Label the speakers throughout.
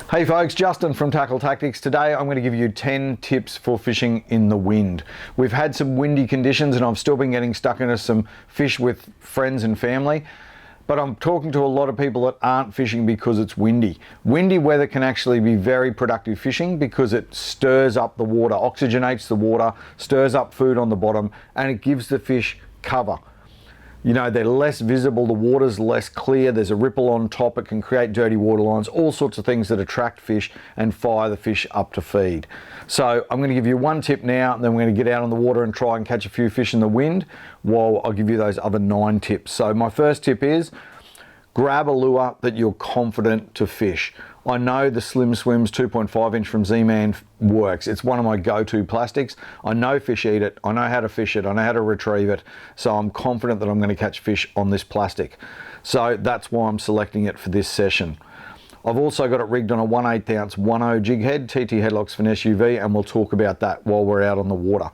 Speaker 1: Hey folks, Justin from Tackle Tactics. Today I'm going to give you 10 tips for fishing in the wind. We've had some windy conditions and I've still been getting stuck into some fish with friends and family, but I'm talking to a lot of people that aren't fishing because it's windy. Windy weather can actually be very productive fishing because it stirs up the water, oxygenates the water, stirs up food on the bottom, and it gives the fish cover. You know, they're less visible, the water's less clear, there's a ripple on top, it can create dirty water lines, all sorts of things that attract fish and fire the fish up to feed. So I'm going to give you one tip now, and then we're going to get out on the water and try and catch a few fish in the wind while I'll give you those other 9 tips. So my first tip is grab a lure that you're confident to fish. I know the SwimZ 2.5 inch from ZMan works. It's one of my go-to plastics. I know fish eat it, I know how to fish it, I know how to retrieve it, so I'm confident that I'm going to catch fish on this plastic. So that's why I'm selecting it for this session. I've also got it rigged on a 1/8 ounce 1.0 jig head, TT HeadlockZ Finesse UV, and we'll talk about that while we're out on the water.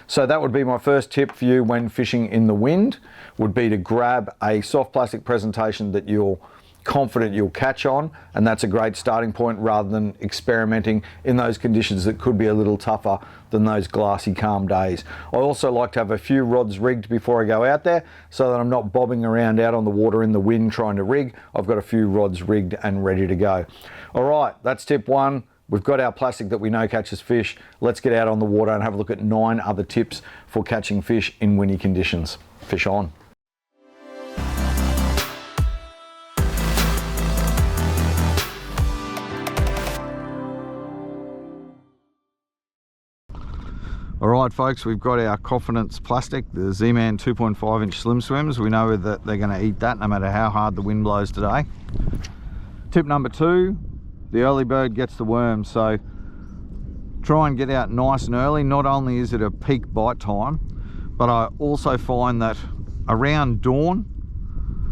Speaker 1: So that would be my first tip for you when fishing in the wind, would be to grab a soft plastic presentation that you're confident you'll catch on, and that's a great starting point rather than experimenting in those conditions that could be a little tougher than those glassy calm days. I also like to have a few rods rigged before I go out there so that I'm not bobbing around out on the water in the wind trying to rig. I've got a few rods rigged and ready to go. All right, that's tip 1. We've got our plastic that we know catches fish. Let's get out on the water and have a look at 9 other tips for catching fish in windy conditions. Fish on. Alright folks, we've got our confidence plastic, the ZMan 2.5 inch slim swims. We know that they're going to eat that no matter how hard the wind blows today. Tip number 2, the early bird gets the worm, so try and get out nice and early. Not only is it a peak bite time, but I also find that around dawn,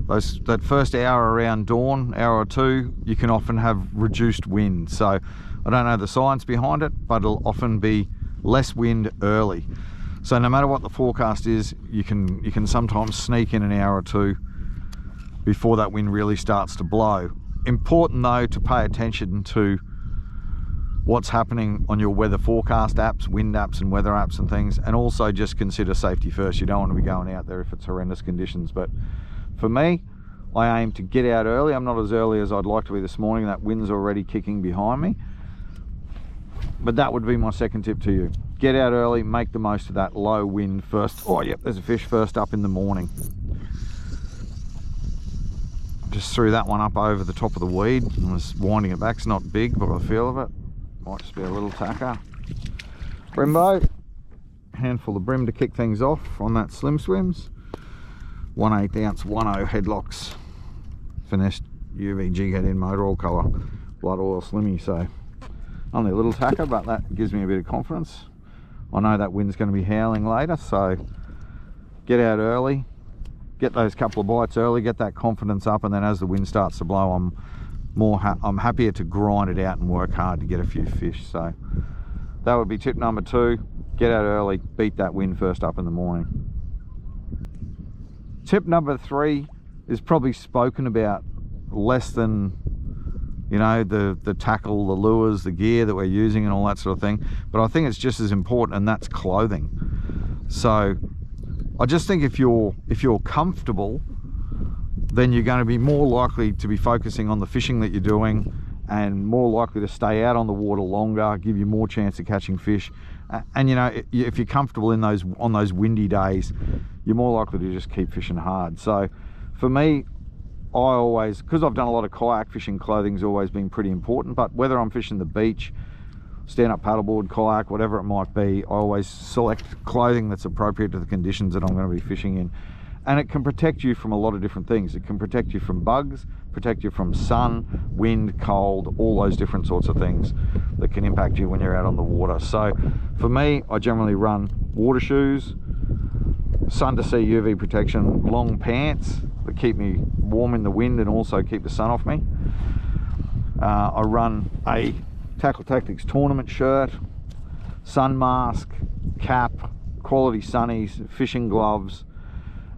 Speaker 1: that first hour around dawn, hour or two, you can often have reduced wind. So I don't know the science behind it, but it'll often be less wind early. So no matter what the forecast is, you can sometimes sneak in an hour or two before that wind really starts to blow. Important though to pay attention to what's happening on your weather forecast apps, wind apps and weather apps and things, and also just consider safety first. You don't want to be going out there if it's horrendous conditions. But for me, I aim to get out early. I'm not as early as I'd like to be this morning. That wind's already kicking behind me. But that would be my second tip to you. Get out early, make the most of that low wind first. Oh yep, there's a fish first up in the morning. Just threw that one up over the top of the weed and was winding it back. It's not big by the feel of it. Might just be a little tacker. Brimbo. Handful of brim to kick things off on that slim swims. 1/8 ounce 1.0 HeadlockZ Finesse UV jig head in motor oil colour. Blood oil slimmy, so only a little tacker, but that gives me a bit of confidence. I know that wind's going to be howling later, so get out early, get those couple of bites early, get that confidence up, and then as the wind starts to blow, I'm happier to grind it out and work hard to get a few fish. So that would be tip number 2. Get out early, beat that wind first up in the morning. Tip number 3 is probably spoken about less than, you know, the tackle, the lures, the gear that we're using and all that sort of thing, but I think it's just as important, and that's clothing. So I just think if you're comfortable, then you're going to be more likely to be focusing on the fishing that you're doing and more likely to stay out on the water longer, give you more chance of catching fish. And you know, if you're comfortable on those windy days, you're more likely to just keep fishing hard. So for me, I always, because I've done a lot of kayak fishing, clothing's always been pretty important. But whether I'm fishing the beach, stand-up paddleboard, kayak, whatever it might be, I always select clothing that's appropriate to the conditions that I'm going to be fishing in. And it can protect you from a lot of different things. It can protect you from bugs, protect you from sun, wind, cold, all those different sorts of things that can impact you when you're out on the water. So for me, I generally run water shoes, sun to sea UV protection, long pants that keep me warm in the wind and also keep the sun off me. I run a Tackle Tactics tournament shirt, sun mask, cap, quality sunnies, fishing gloves,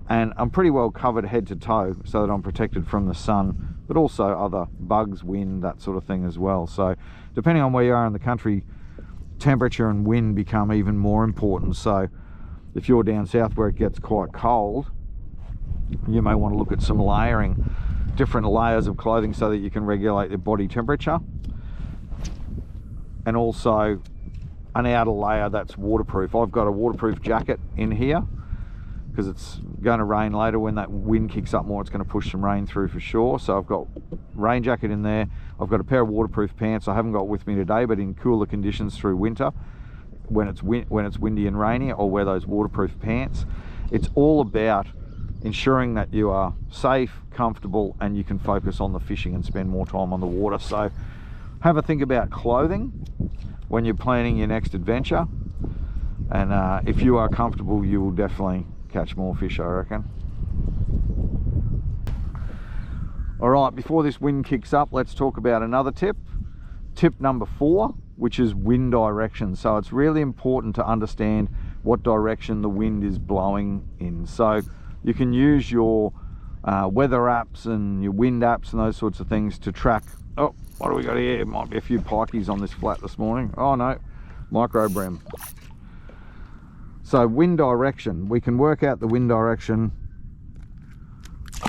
Speaker 1: and I'm pretty well covered head to toe so that I'm protected from the sun but also other bugs, wind, that sort of thing as well. So depending on where you are in the country, temperature and wind become even more important. So if you're down south where it gets quite cold, you may want to look at some layering, different layers of clothing so that you can regulate your body temperature, and also an outer layer that's waterproof. I've got a waterproof jacket in here because it's going to rain later. When that wind kicks up more, it's going to push some rain through for sure. So I've got rain jacket in there. I've got a pair of waterproof pants I haven't got with me today, but in cooler conditions through winter, when it's windy and rainy, I'll wear those waterproof pants. It's all about ensuring that you are safe, comfortable, and you can focus on the fishing and spend more time on the water. So have a think about clothing when you're planning your next adventure, and if you are comfortable, you will definitely catch more fish, I reckon. All right, before this wind kicks up, let's talk about another tip. Tip number 4, which is wind direction. So it's really important to understand what direction the wind is blowing in. So you can use your weather apps and your wind apps and those sorts of things to track. Oh, what do we got here? It might be a few pikeys on this flat this morning. Oh no, micro brim. So wind direction, we can work out the wind direction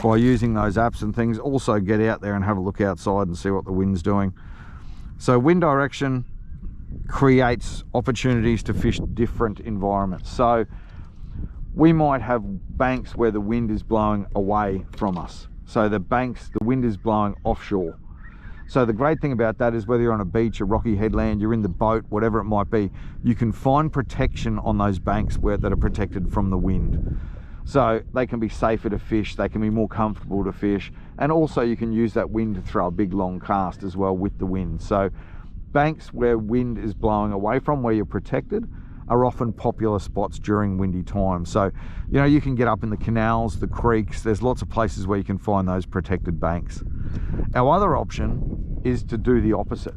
Speaker 1: by using those apps and things. Also get out there and have a look outside and see what the wind's doing. So wind direction creates opportunities to fish different environments. So we might have banks where the wind is blowing away from us. So the wind is blowing offshore. So the great thing about that is whether you're on a beach, a rocky headland, you're in the boat, whatever it might be, you can find protection on those banks that are protected from the wind. So they can be safer to fish, they can be more comfortable to fish, and also you can use that wind to throw a big long cast as well with the wind. So banks where wind is blowing away from, where you're protected, are often popular spots during windy times. So, you know, you can get up in the canals, the creeks, there's lots of places where you can find those protected banks. Our other option is to do the opposite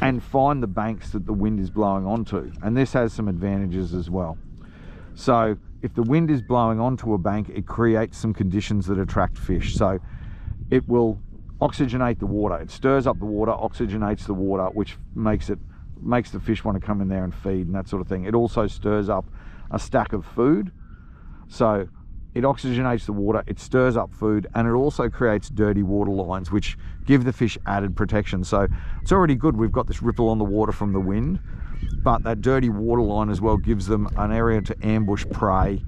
Speaker 1: and find the banks that the wind is blowing onto. And this has some advantages as well. So if the wind is blowing onto a bank, it creates some conditions that attract fish. So it will oxygenate the water. It stirs up the water, oxygenates the water, which makes the fish want to come in there and feed and that sort of thing. It also stirs up a stack of food. So it oxygenates the water, it stirs up food, and it also creates dirty water lines, which give the fish added protection. So it's already good we've got this ripple on the water from the wind, but that dirty water line as well gives them an area to ambush prey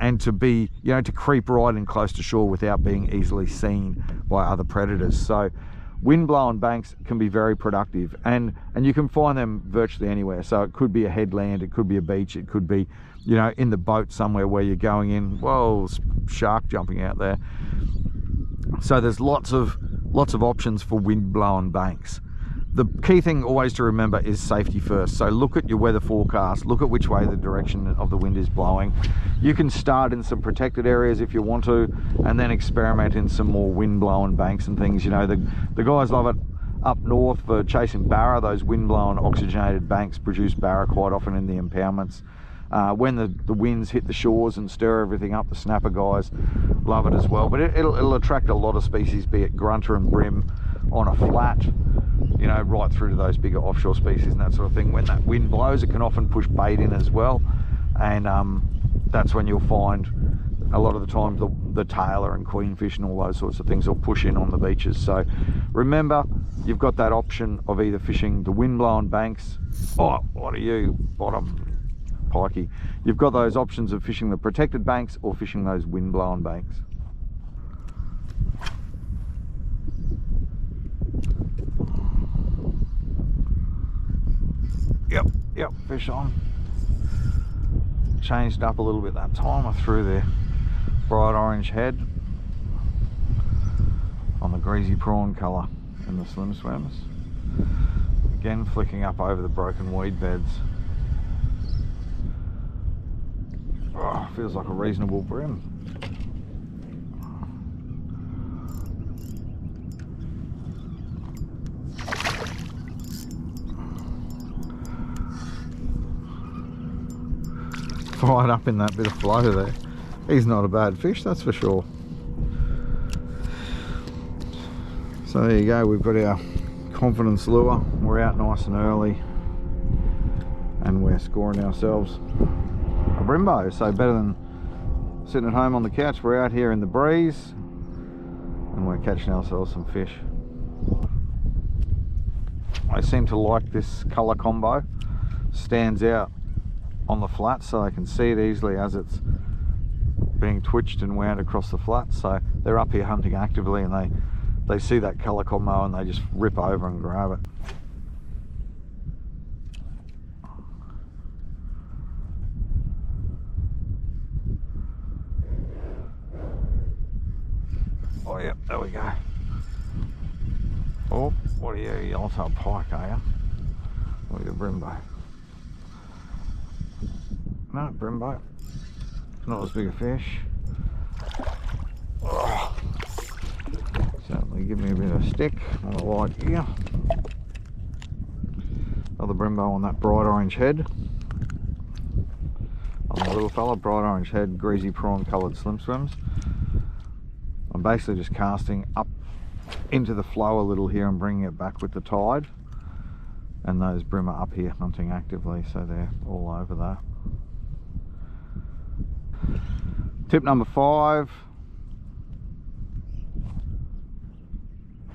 Speaker 1: and to be, you know, to creep right in close to shore without being easily seen by other predators. So wind-blown banks can be very productive, and you can find them virtually anywhere. So it could be a headland, it could be a beach, it could be, you know, in the boat somewhere where you're going in. Whoa, shark jumping out there. So there's lots of options for wind-blown banks. The key thing always to remember is safety first. So look at your weather forecast, look at which way the direction of the wind is blowing. You can start in some protected areas if you want to, and then experiment in some more wind-blown banks and things. You know, the guys love it up north for chasing barra. Those wind-blown oxygenated banks produce barra quite often in the impoundments. When the winds hit the shores and stir everything up, the snapper guys love it as well. But it'll attract a lot of species, be it grunter and brim on a flat, you know, right through to those bigger offshore species and that sort of thing. When that wind blows, it can often push bait in as well, and that's when you'll find a lot of the time the tailor and queenfish and all those sorts of things will push in on the beaches. So remember, you've got that option of either fishing the wind-blown banks. Oh, what are you, bottom pikey? You've got those options of fishing the protected banks or fishing those wind-blown banks. Yep, fish on. Changed up a little bit that time. I threw the bright orange head on the greasy prawn colour in the slim swims. Again, flicking up over the broken weed beds. Oh, feels like a reasonable brim. Right up in that bit of flow there. He's not a bad fish, that's for sure. So there you go, we've got our confidence lure. We're out nice and early and we're scoring ourselves a Brembo. So better than sitting at home on the couch, we're out here in the breeze and we're catching ourselves some fish. I seem to like this colour combo. Stands out on the flat so I can see it easily as it's being twitched and wound across the flat. So they're up here hunting actively and they see that colour combo and they just rip over and grab it. Oh yeah, there we go. Oh, what are you, yellowtail pike, are you? What are you, Brembo? No, Brembo. Not as big a fish. Oh. Certainly give me a bit of a stick on the light here. Another Brembo on that bright orange head. On the little fella, bright orange head, greasy prawn coloured SwimZ. I'm basically just casting up into the flow a little here and bringing it back with the tide. And those brim are up here hunting actively, so they're all over that. Tip number 5,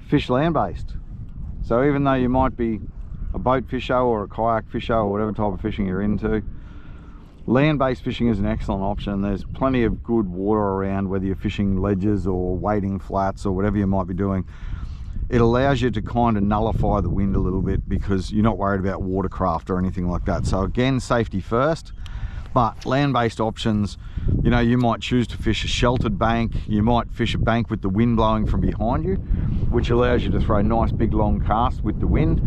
Speaker 1: fish land-based. So even though you might be a boat fisher or a kayak fisher or whatever type of fishing you're into, land-based fishing is an excellent option. There's plenty of good water around, whether you're fishing ledges or wading flats or whatever you might be doing. It allows you to kind of nullify the wind a little bit because you're not worried about watercraft or anything like that. So again, safety first. But land-based options, you know, you might choose to fish a sheltered bank, you might fish a bank with the wind blowing from behind you, which allows you to throw nice big long casts with the wind,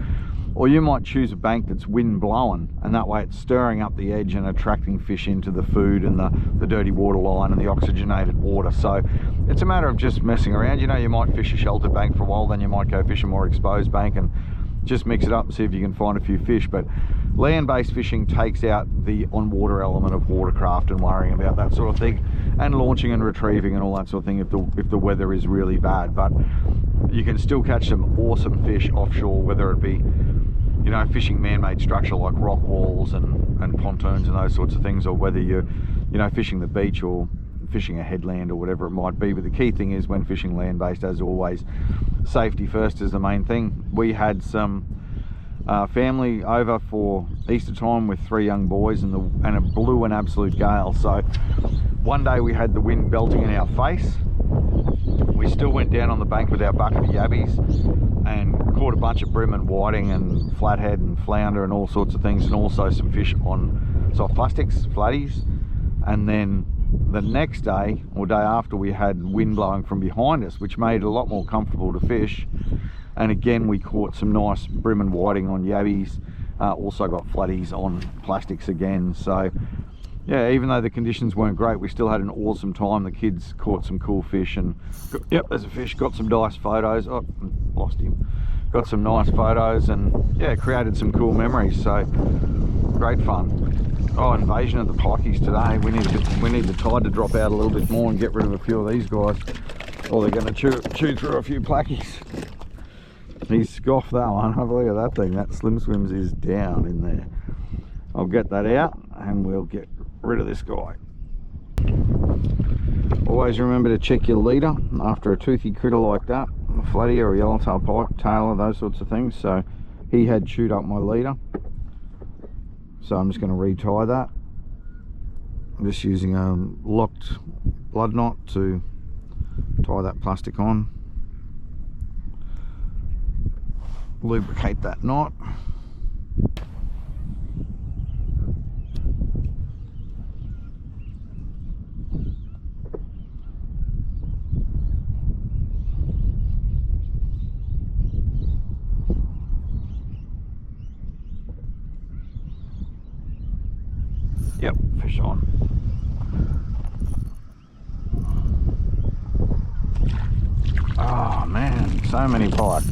Speaker 1: or you might choose a bank that's wind blowing, and that way it's stirring up the edge and attracting fish into the food and the dirty water line and the oxygenated water. So it's a matter of just messing around. You know, you might fish a sheltered bank for a while, then you might go fish a more exposed bank and just mix it up and see if you can find a few fish. But land-based fishing takes out the on-water element of watercraft and worrying about that sort of thing, and launching and retrieving and all that sort of thing if the weather is really bad. But you can still catch some awesome fish offshore, whether it be, you know, fishing man-made structure like rock walls and pontoons and those sorts of things, or whether you're, you know, fishing the beach or fishing a headland or whatever it might be. But the key thing is, when fishing land-based, as always, safety first is the main thing. We had some family over for Easter time with 3 young boys, and it blew an absolute gale. So one day we had the wind belting in our face. We still went down on the bank with our bucket of yabbies and caught a bunch of brim and whiting and flathead and flounder and all sorts of things, and also some fish on soft plastics, flatties. And then the next day or day after, we had wind blowing from behind us, which made it a lot more comfortable to fish. And again, we caught some nice brim and whiting on yabbies, also got flatties on plastics again. So yeah, even though the conditions weren't great, we still had an awesome time. The kids caught some cool fish, and yep, there's a fish. Got some nice photos. Oh, lost him. Got some nice photos, and yeah, created some cool memories. So great fun. Oh, invasion of the pikeys today. We need the tide to drop out a little bit more and get rid of a few of these guys, or they're going to chew through a few plackies. He scoffed that one. Have a look at that thing. That SwimZ is down in there. I'll get that out and we'll get rid of this guy. Always remember to check your leader after a toothy critter like that, a flatty or a yellowtail pike, tailor, those sorts of things. So he had chewed up my leader, so I'm just going to retie that. I'm just using a locked blood knot to tie that plastic on. Lubricate that knot. Yep, fish on. Oh man, so many pike.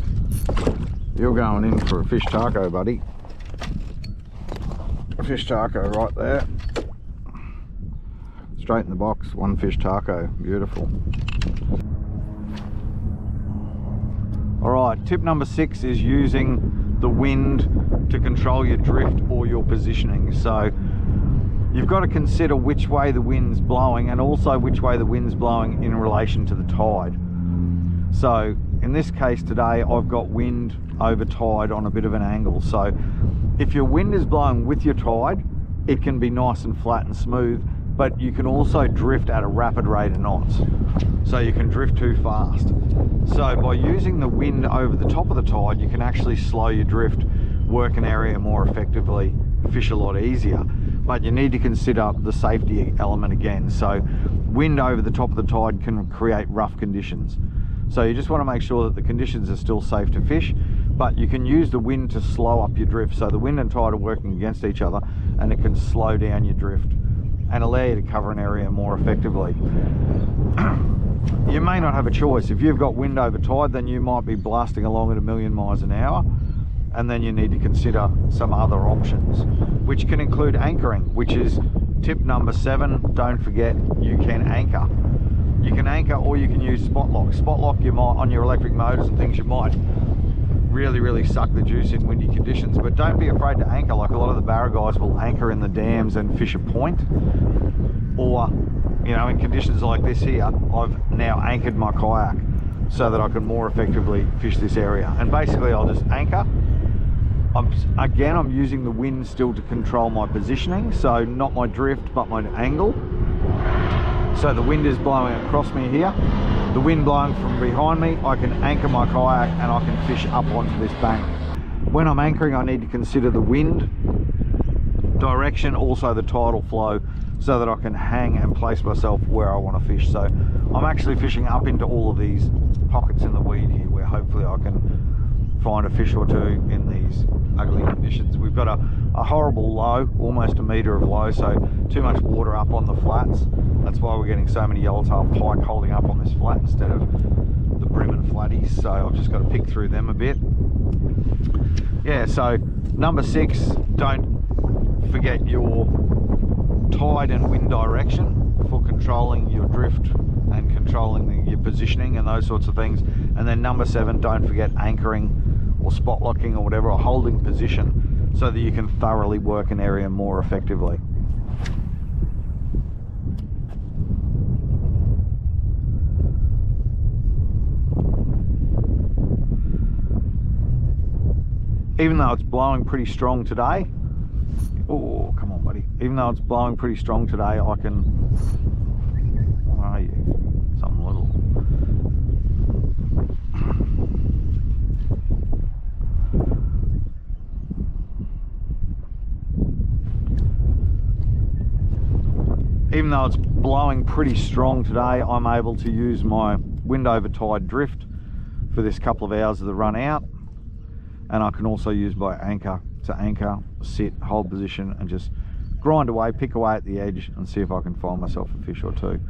Speaker 1: You're going in for a fish taco, buddy. A fish taco right there. Straight in the box, one fish taco. Beautiful. All right, tip number 6 is using the wind to control your drift or your positioning. So you've got to consider which way the wind's blowing and also which way the wind's blowing in relation to the tide. So in this case today, I've got wind over tide on a bit of an angle. So if your wind is blowing with your tide, it can be nice and flat and smooth, but you can also drift at a rapid rate of knots. So you can drift too fast. So by using the wind over the top of the tide, you can actually slow your drift, work an area more effectively, fish a lot easier. But you need to consider the safety element again. So wind over the top of the tide can create rough conditions. So you just want to make sure that the conditions are still safe to fish, but you can use the wind to slow up your drift. So the wind and tide are working against each other and it can slow down your drift and allow you to cover an area more effectively. You may not have a choice. If you've got wind over tide, then you might be blasting along at 1,000,000 miles an hour, and then you need to consider some other options, which can include anchoring, which is tip number 7. Don't forget, you can anchor. You can anchor or you can use spot lock. Spot lock, you might, on your electric motors and things, you might really suck the juice in windy conditions, but don't be afraid to anchor. Like a lot of the barra guys will anchor in the dams and fish a point, or you know, in conditions like this here, I've now anchored my kayak so that I can more effectively fish this area. And basically I'll just anchor. I'm using the wind still to control my positioning, so not my drift but my angle. So the wind is blowing across me here, the wind blowing from behind me, I can anchor my kayak and I can fish up onto this bank. When I'm anchoring, I need to consider the wind direction, also the tidal flow, so that I can hang and place myself where I want to fish. So I'm actually fishing up into all of these pockets in the weed here, where hopefully I can find a fish or two in these ugly conditions. We've got a horrible low, almost a metre of low, so too much water up on the flats. That's why we're getting so many yellowtail pike holding up on this flat instead of the brim and flatties. So I've just got to pick through them a bit. Yeah, so number 6, don't forget your tide and wind direction for controlling your drift and controlling your positioning and those sorts of things. And then number 7, don't forget anchoring or spot locking or whatever, or holding position so that you can thoroughly work an area more effectively. Even though it's blowing pretty strong today, oh, come on, buddy. Even though it's blowing pretty strong today, I can, where are you? Something little. Even though it's blowing pretty strong today, I'm able to use my wind over tide drift for this couple of hours of the run out. And I can also use my anchor to anchor, sit, hold position, and just grind away, pick away at the edge, and see if I can find myself a fish or two.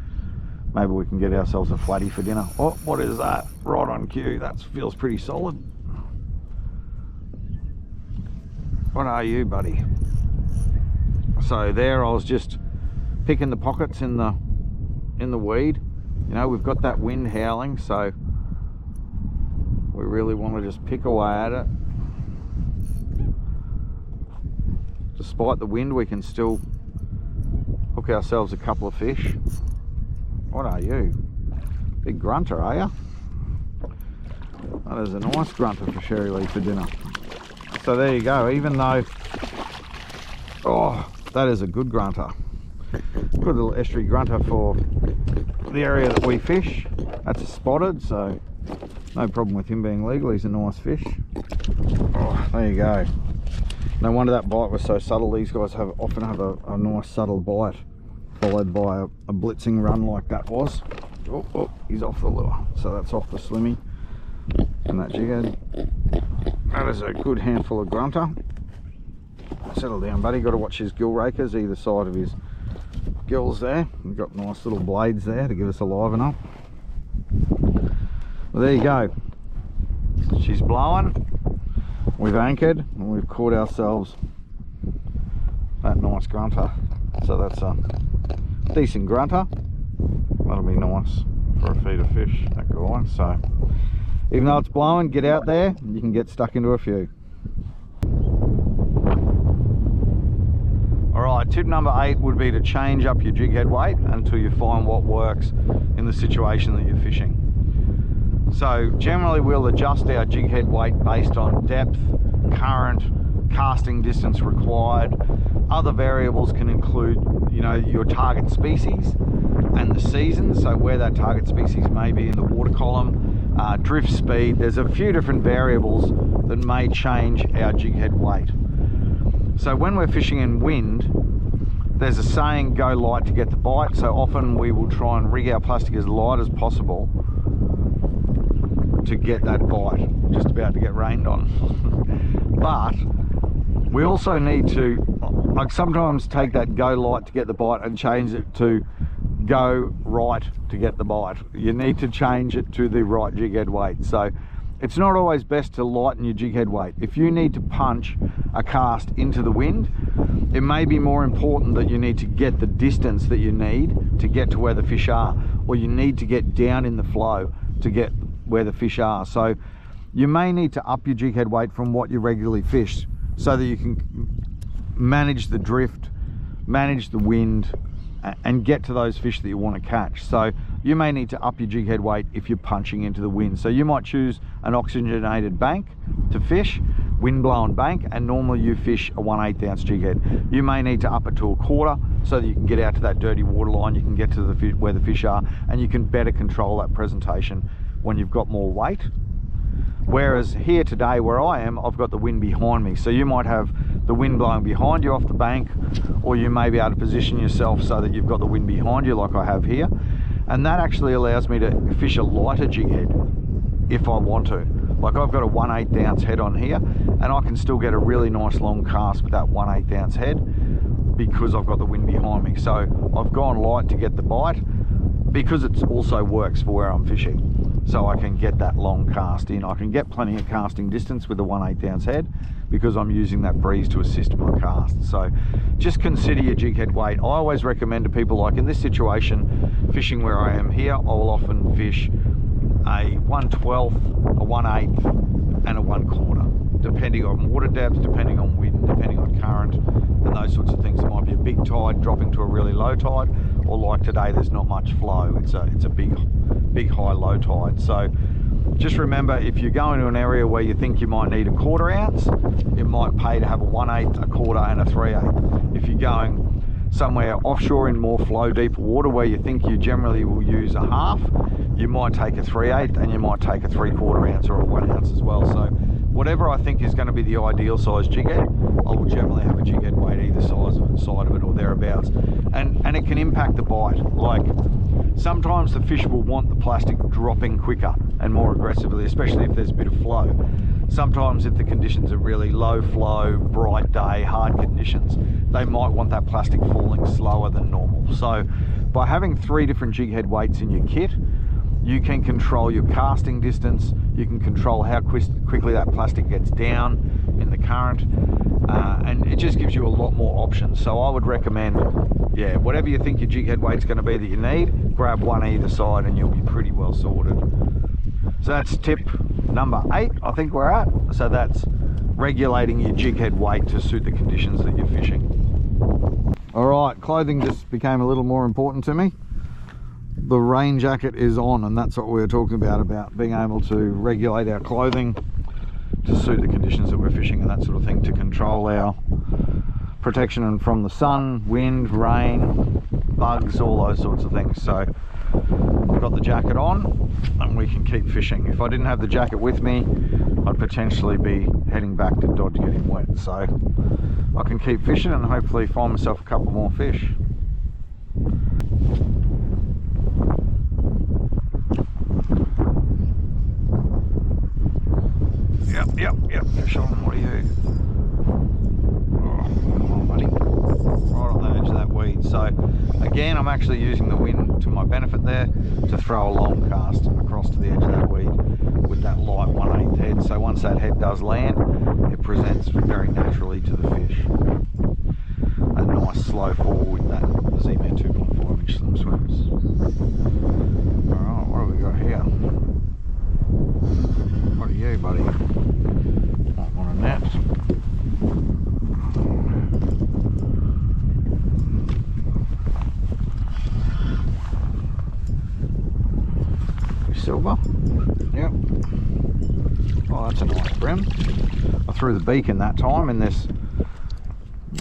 Speaker 1: Maybe we can get ourselves a flatty for dinner. Oh, what is that? Right on cue. That feels pretty solid. What are you, buddy? So there, I was just picking the pockets in the weed. You know, we've got that wind howling, so we really want to just pick away at it. Despite the wind, we can still hook ourselves a couple of fish. What are you? Big grunter, are you? That is a nice grunter for Sherry Lee for dinner. So there you go. Even though, oh, that is a good grunter. Good little estuary grunter for the area that we fish. That's a spotted, so no problem with him being legal. He's a nice fish. Oh, there you go. No wonder that bite was so subtle. These guys often have a nice subtle bite, followed by a blitzing run like that was. Oh, he's off the lure. So that's off the slimmy and that jighead. That is a good handful of grunter. Settle down, buddy. Got to watch his gill rakers either side of his gills there. We've got nice little blades there to give us a liven up. Well, there you go. She's blowing. We've anchored and we've caught ourselves that nice grunter. So that's a decent grunter. That'll be nice for a feed of fish, that guy. So Even though it's blowing, get out there, you can get stuck into a few. Alright, tip number 8 would be to change up your jig head weight until you find what works in the situation that you're fishing. So generally we'll adjust our jig head weight based on depth, current, casting distance required. Other variables can include, you know, your target species and the season, so where that target species may be in the water column, drift speed. There's a few different variables that may change our jig head weight. So when we're fishing in wind, there's a saying, go light to get the bite. So often we will try and rig our plastic as light as possible to get that bite. Just about to get rained on. But we also need to, like, sometimes take that go light to get the bite and change it to go right to get the bite. You need to change it to the right jig head weight. So it's not always best to lighten your jig head weight. If you need to punch a cast into the wind, it may be more important that you need to get the distance that you need to get to where the fish are, or you need to get down in the flow to get where the fish are. So you may need to up your jig head weight from what you regularly fish so that you can manage the drift, manage the wind, and get to those fish that you want to catch. So you may need to up your jig head weight if you're punching into the wind. So you might choose an oxygenated bank to fish, wind blown bank, and normally you fish a 1/8 ounce jig head. You may need to up it to a 1/4 so that you can get out to that dirty water line, you can get to the fish, where the fish are, and you can better control that presentation when you've got more weight. Whereas here today where I am, I've got the wind behind me. So you might have the wind blowing behind you off the bank, or you may be able to position yourself so that you've got the wind behind you like I have here. And that actually allows me to fish a lighter jig head if I want to. Like I've got a 1/8 ounce head on here, and I can still get a really nice long cast with that 1/8 ounce head because I've got the wind behind me. So I've gone light to get the bite because it also works for where I'm fishing. So I can get that long cast in. I can get plenty of casting distance with a 1/8 ounce head because I'm using that breeze to assist my cast. So just consider your jig head weight. I always recommend to people, like in this situation, fishing where I am here, I will often fish a 1/12, a 1/8, and a 1/4, depending on water depth, depending on wind, depending on current, and those sorts of things. It might be a big tide dropping to a really low tide, or like today, there's not much flow. It's a big high low tide. So just remember, if you go into an area where you think you might need a 1/4 ounce, it might pay to have a 1/8, a 1/4, and a 3/8. If you're going somewhere offshore in more flow, deeper water where you think you generally will use a half, you might take a 3/8, and you might take a 3/4 ounce or a 1 ounce as well. So whatever I think is going to be the ideal size jig head, I will generally have a jig head weight either side of it or thereabouts. And it can impact the bite. Like sometimes the fish will want the plastic dropping quicker and more aggressively, especially if there's a bit of flow. Sometimes if the conditions are really low flow, bright day, hard conditions, they might want that plastic falling slower than normal. So by having 3 different jig head weights in your kit, you can control your casting distance, you can control how quickly that plastic gets down in the current, and it just gives you a lot more options. So I would recommend, yeah, whatever you think your jig head weight's going to be that you need, grab one either side and you'll be pretty well sorted. So that's tip number 8, I think we're at. So that's regulating your jig head weight to suit the conditions that you're fishing. All right, clothing just became a little more important to me. The rain jacket is on, and that's what we were talking about being able to regulate our clothing to suit the conditions that we're fishing and that sort of thing, to control our protection from the sun, wind, rain, bugs, all those sorts of things. So I've got the jacket on and we can keep fishing. If I didn't have the jacket with me, I'd potentially be heading back to dodge getting wet. So I can keep fishing and hopefully find myself a couple more fish. Yep, fish on. What are you? Oh, come on, buddy. Right on the edge of that weed. So again, I'm actually using the wind to my benefit there to throw a long cast across to the edge of that weed with that light 1/8 head. So once that head does land, it presents very naturally to the fish. A nice slow fall with that ZMan 2.5 inch slim swims. Alright, what have we got here? brim. I threw the beak in that time in this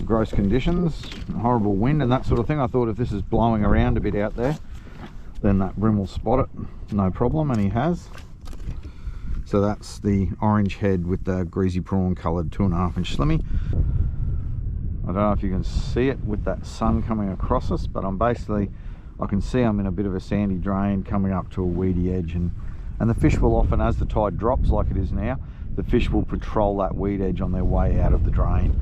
Speaker 1: gross conditions, horrible wind and that sort of thing. I thought if this is blowing around a bit out there, then that brim will spot it, no problem, and he has. So that's the orange head with the greasy prawn coloured 2.5 inch slimmy. I don't know if you can see it with that sun coming across us, but I can see I'm in a bit of a sandy drain coming up to a weedy edge, and the fish will often, as the tide drops like it is now, the fish will patrol that weed edge on their way out of the drain,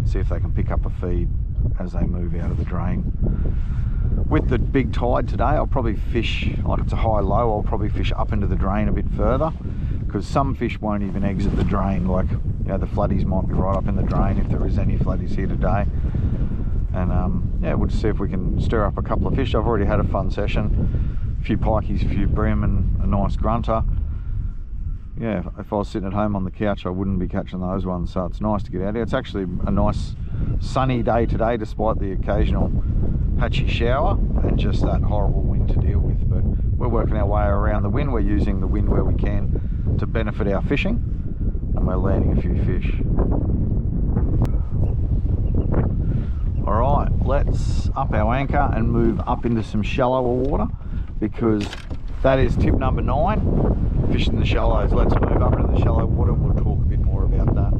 Speaker 1: see if they can pick up a feed as they move out of the drain. With the big tide today, I'll probably fish, like it's a high-low, I'll probably fish up into the drain a bit further, because some fish won't even exit the drain, like, you know, the flatties might be right up in the drain if there is any flatties here today. And yeah, we'll just see if we can stir up a couple of fish. I've already had a fun session, a few pikeys, a few brim and a nice grunter. Yeah, if I was sitting at home on the couch, I wouldn't be catching those ones, so it's nice to get out here. It's actually a nice sunny day today, despite the occasional patchy shower and just that horrible wind to deal with. But we're working our way around the wind. We're using the wind where we can to benefit our fishing, and we're landing a few fish. All right, let's up our anchor and move up into some shallower water, because that is tip number 9, fishing the shallows. Let's move up into the shallow water and we'll talk a bit more about that.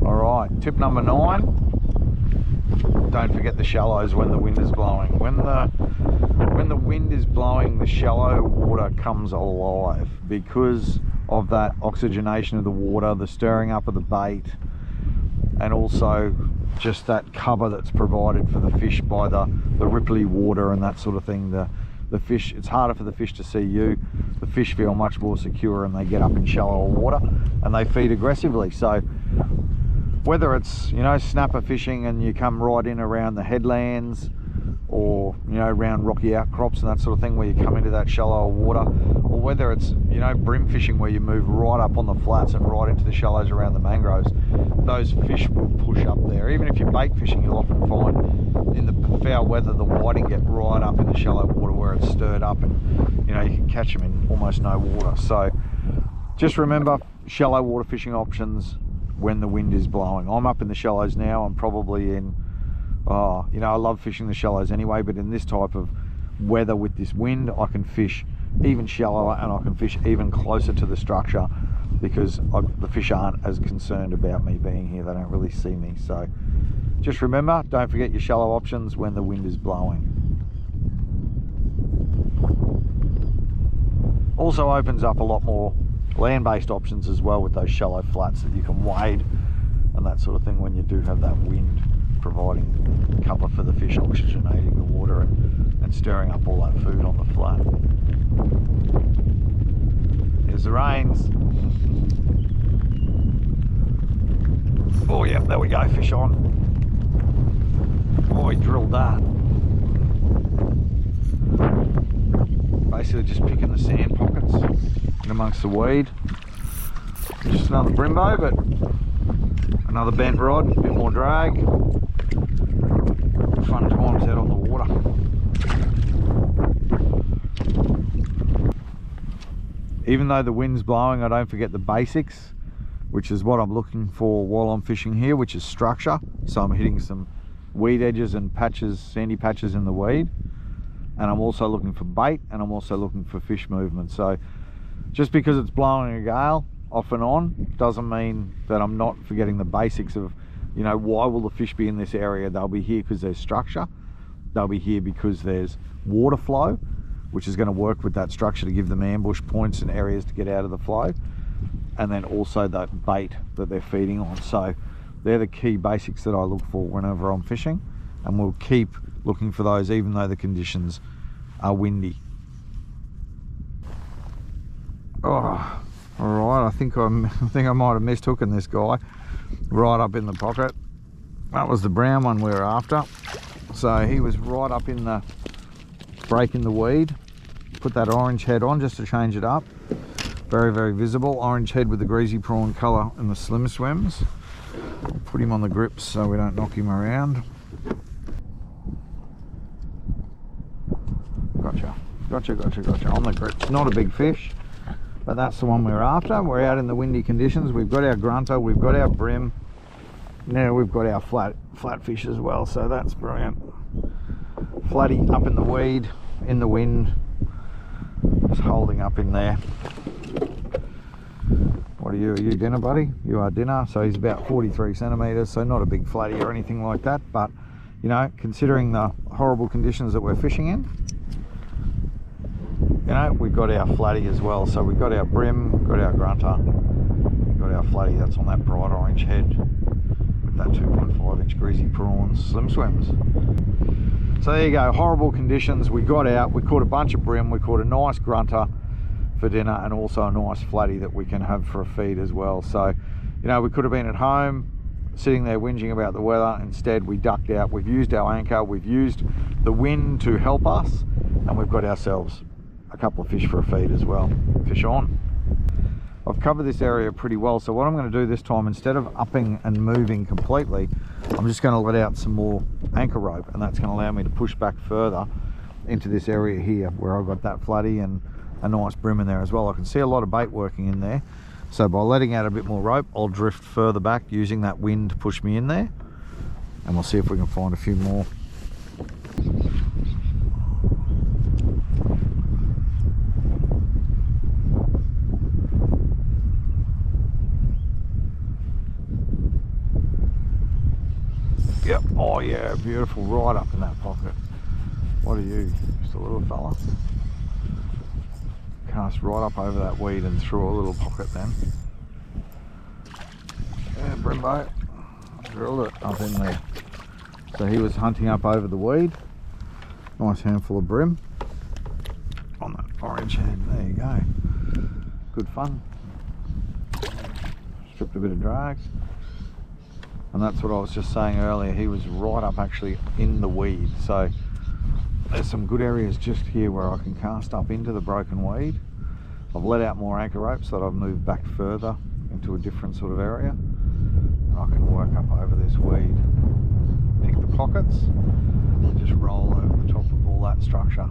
Speaker 1: All right, tip number 9, don't forget the shallows when the wind is blowing. When the wind is blowing, the shallow water comes alive because of that oxygenation of the water, the stirring up of the bait, and also just that cover that's provided for the fish by the ripply water and that sort of thing. The fish, it's harder for the fish to see you. The fish feel much more secure and they get up in shallower water and they feed aggressively. So whether it's, you know, snapper fishing and you come right in around the headlands, or, you know, around rocky outcrops and that sort of thing where you come into that shallower water, or whether it's, you know, brim fishing where you move right up on the flats and right into the shallows around the mangroves, those fish will push up there. Even if you're bait fishing, you'll often find in the foul weather the whiting get right up in the shallow water where it's stirred up, and, you know, you can catch them in almost no water. So just remember, shallow water fishing options when the wind is blowing. I'm up in the shallows now. I'm probably in, you know, I love fishing the shallows anyway, but in this type of weather with this wind, I can fish even shallower and I can fish even closer to the structure, because the fish aren't as concerned about me being here. They don't really see me. So just remember, don't forget your shallow options when the wind is blowing. Also opens up a lot more land-based options as well with those shallow flats that you can wade and that sort of thing when you do have that wind providing cover for the fish, oxygenating the water and stirring up all that food on the flat. Here's the rains. Oh yeah, there we go, fish on. Oh, he drilled that. Basically just picking the sand pockets in amongst the weed. Just another Brembo, but another bent rod, a bit more drag. Fun times out on the water. Even though the wind's blowing, I don't forget the basics, which is what I'm looking for while I'm fishing here, which is structure. So I'm hitting some weed edges and patches, sandy patches in the weed. And I'm also looking for bait, and I'm also looking for fish movement. So just because it's blowing a gale off and on doesn't mean that I'm not forgetting the basics of, you know, why will the fish be in this area? They'll be here because there's structure. They'll be here because there's water flow, which is going to work with that structure to give them ambush points and areas to get out of the flow. And then also that bait that they're feeding on. So they're the key basics that I look for whenever I'm fishing, and we'll keep looking for those even though the conditions are windy. Oh, all right, I think I might have missed hooking this guy right up in the pocket. That was the brown one we were after. So he was right up in the break in the weed. Put that orange head on just to change it up. Very, very visible. Orange head with the greasy prawn colour and the slim swims. I'll put him on the grips so we don't knock him around. Gotcha. On the grips. Not a big fish. but that's the one we're after. We're out in the windy conditions. We've got our grunter, we've got our brim. Now we've got our flatfish as well, so that's brilliant. Flatty up in the weed, in the wind, just holding up in there. What are you? Are you dinner, buddy? You are dinner. So he's about 43 centimeters, so not a big flatty or anything like that, but you know, considering the horrible conditions that we're fishing in, you know, we've got our flatty as well. So we've got our brim, got our grunter, we've got our flatty that's on that bright orange head with that 2.5 inch greasy prawns, slim swims. So there you go, horrible conditions. We got out, we caught a bunch of brim, we caught a nice grunter for dinner, and also a nice flatty that we can have for a feed as well. So, you know, we could have been at home sitting there whinging about the weather. Instead, we ducked out, we've used our anchor, we've used the wind to help us, and we've got ourselves a couple of fish for a feed as well. Fish on. I've covered this area pretty well, so what I'm going to do this time, instead of upping and moving completely, I'm just going to let out some more anchor rope, and that's going to allow me to push back further into this area here where I've got that flatty and a nice brim in there as well. I can see a lot of bait working in there, so by letting out a bit more rope, I'll drift further back using that wind to push me in there, and we'll see if we can find a few more. Yep, oh yeah, beautiful, right up in that pocket. What are you, just a little fella? Cast right up over that weed and through a little pocket then. Yeah, Brimbo drilled it up in there. So he was hunting up over the weed. Nice handful of brim on that orange head. There you go. Good fun. Stripped a bit of drag. And that's what I was just saying earlier. He was right up actually in the weed. So there's some good areas just here where I can cast up into the broken weed. I've let out more anchor rope so that I've moved back further into a different sort of area. And I can work up over this weed, pick the pockets, and just roll over the top of all that structure.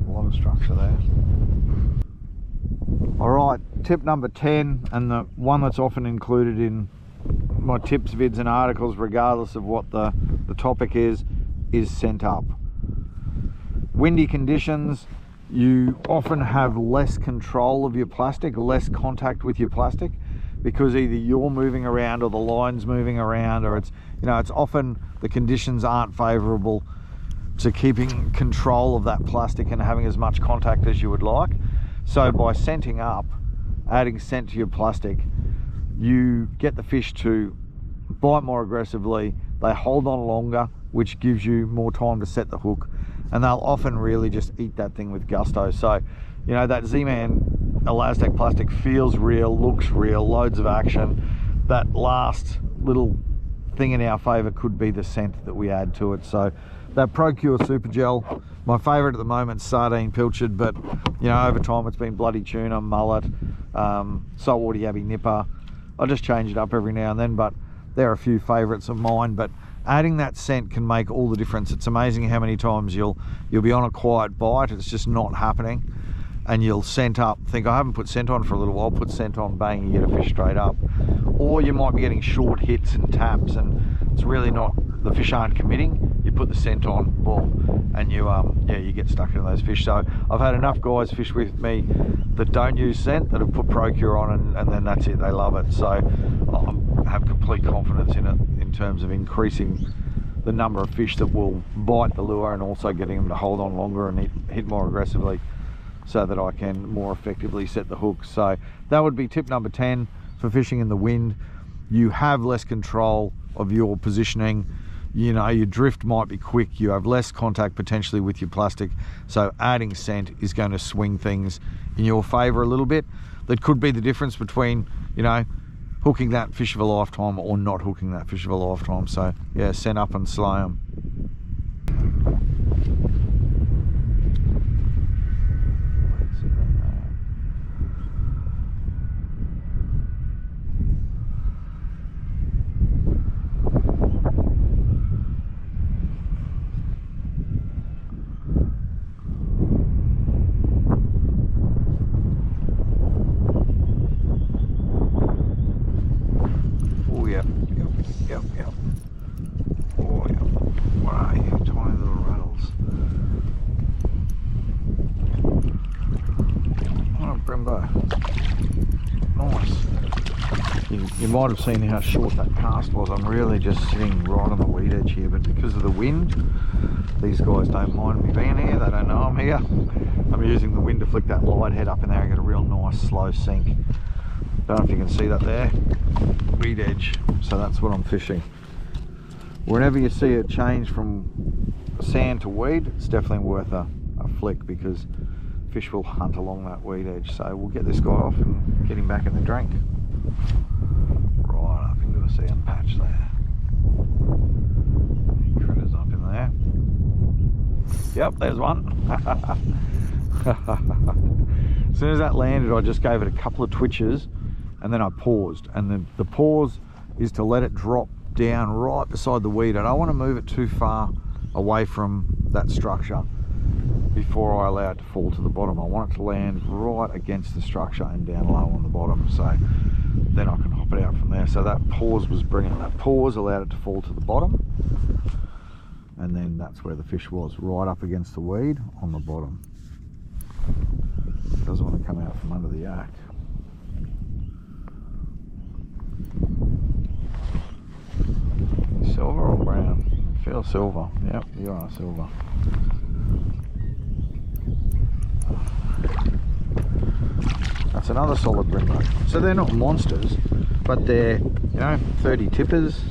Speaker 1: A lot of structure there. Alright, tip number 10, and the one that's often included in my tips, vids and articles, regardless of what the topic is scent up. Windy conditions, you often have less control of your plastic, less contact with your plastic, because either you're moving around or the line's moving around, or it's, you know, it's often the conditions aren't favorable to keeping control of that plastic and having as much contact as you would like. So by scenting up, adding scent to your plastic, you get the fish to bite more aggressively, they hold on longer, which gives you more time to set the hook, and they'll often really just eat that thing with gusto. So, you know, that ZMan elastic plastic feels real, looks real, loads of action. That last little thing in our favor could be the scent that we add to it. So that ProCure Super Gel, my favorite at the moment, Sardine, Pilchard, but you know, over time it's been bloody tuna, mullet, saltwater yabby nipper. I just change it up every now and then, but there are a few favorites of mine. But adding that scent can make all the difference. It's amazing how many times you'll be on a quiet bite, it's just not happening, and you'll scent up, think I haven't put scent on for a little while, put scent on, bang, you get a fish straight up. Or you might be getting short hits and taps, and it's really not, the fish aren't committing. You put the scent on, boom, and you yeah, you get stuck into those fish. So I've had enough guys fish with me that don't use scent, that have put ProCure on, and then that's it, they love it. So I have complete confidence in it in terms of increasing the number of fish that will bite the lure, and also getting them to hold on longer and hit more aggressively, so that I can more effectively set the hook. So that would be tip number 10 for fishing in the wind. You have less control of your positioning. You know, your drift might be quick, you have less contact potentially with your plastic, so adding scent is going to swing things in your favor a little bit. That could be the difference between, you know, hooking that fish of a lifetime or not hooking that fish of a lifetime. So yeah, scent up and slay them. You might have seen how short that cast was. I'm really just sitting right on the weed edge here, but because of the wind, these guys don't mind me being here. They don't know I'm here. I'm using the wind to flick that light head up in there and get a real nice slow sink. Don't know if you can see that there. Weed edge. So that's what I'm fishing. Whenever you see it change from sand to weed, it's definitely worth a flick, because fish will hunt along that weed edge. So we'll get this guy off and get him back in the drink. Right up into a sand patch there. Critters up in there. Yep, there's one. As soon as that landed, I just gave it a couple of twitches and then I paused. And the pause is to let it drop down right beside the weed. I don't want to move it too far away from that structure before I allow it to fall to the bottom. I want it to land right against the structure and down low on the bottom, so then I can hop it out from there. So that pause was brilliant. That pause allowed it to fall to the bottom, and then that's where the fish was, right up against the weed on the bottom. It doesn't want to come out from under the yak. Silver or brown? I feel silver. Yep, you are silver. That's another solid brim boat. So they're not monsters, but they're, you know, 30 tippers,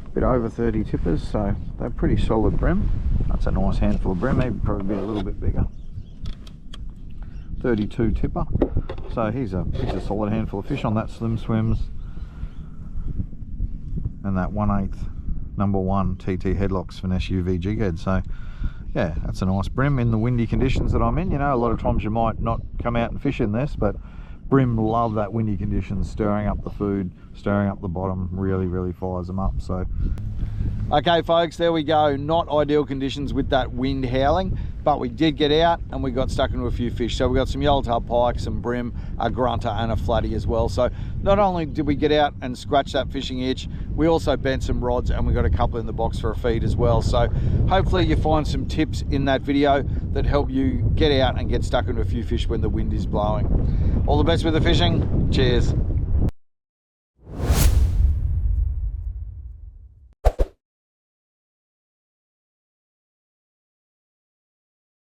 Speaker 1: a bit over 30 tippers, so they're pretty solid brim. That's a nice handful of brim, maybe probably be a little bit bigger. 32 tipper. So he's a solid handful of fish on that Slim Swims and that 1/8 #1 TT HeadlockZ Finesse UV Jighead. So yeah, that's a nice brim in the windy conditions that I'm in. You know, a lot of times you might not come out and fish in this, but brim love that windy conditions, stirring up the food, stirring up the bottom, really fires them up. So okay folks, there we go. Not ideal conditions with that wind howling, but we did get out and we got stuck into a few fish. So we got some yellowtail pike, some brim, a grunter and a flatty as well. So not only did we get out and scratch that fishing itch, we also bent some rods and we got a couple in the box for a feed as well. So hopefully you find some tips in that video that help you get out and get stuck into a few fish when the wind is blowing. All the best with the fishing. Cheers.